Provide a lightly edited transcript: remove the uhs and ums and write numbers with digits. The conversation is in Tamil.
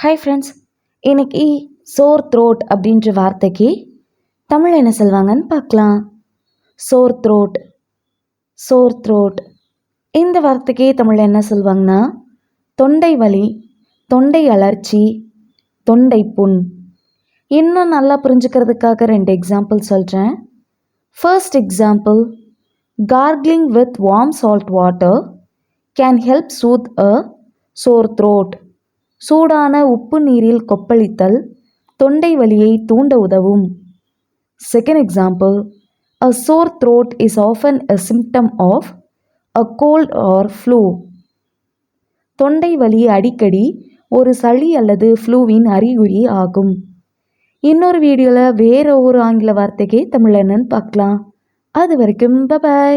ஹாய் ஃப்ரெண்ட்ஸ், இன்னைக்கு சோர் த்ரோட் அப்படின்ற வார்த்தைக்கு தமிழ் என்ன சொல்வாங்கன்னு பார்க்கலாம். சோர் த்ரோட், சோர் த்ரோட் இந்த வார்த்தைக்கு தமிழ் என்ன சொல்வாங்கன்னா தொண்டை வலி, தொண்டை அலர்ச்சி, தொண்டை புண். இன்னும் நல்லா புரிஞ்சுக்கிறதுக்காக 2 எக்ஸாம்பிள் சொல்கிறேன். First example, gargling with warm salt water can help soothe a sore throat. சூடான உப்பு நீரில் கொப்பளித்தல் தொண்டை வலியை தூண்ட உதவும். Second example, a sore throat is often a symptom of a cold or flu. தொண்டை வலி அடிக்கடி ஒரு சளி அல்லது ஃப்ளூவின் அறிகுறி ஆகும். இன்னொரு வீடியோவில் வேற ஒரு ஆங்கில வார்த்தைக்கு தமிழ் என்னன்னு பார்க்கலாம். அது வரைக்கும் பை.